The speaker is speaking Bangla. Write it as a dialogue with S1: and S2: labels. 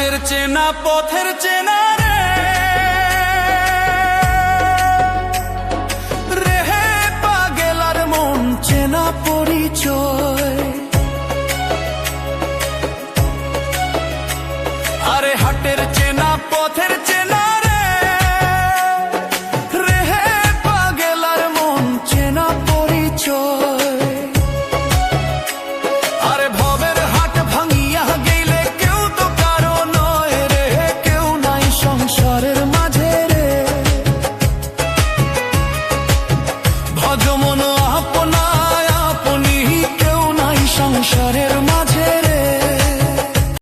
S1: হাটের চেনা পথের চেনা রে পাগেলার মন চেনা পরিচয়। আরে হাটের চেনা পথের চেনা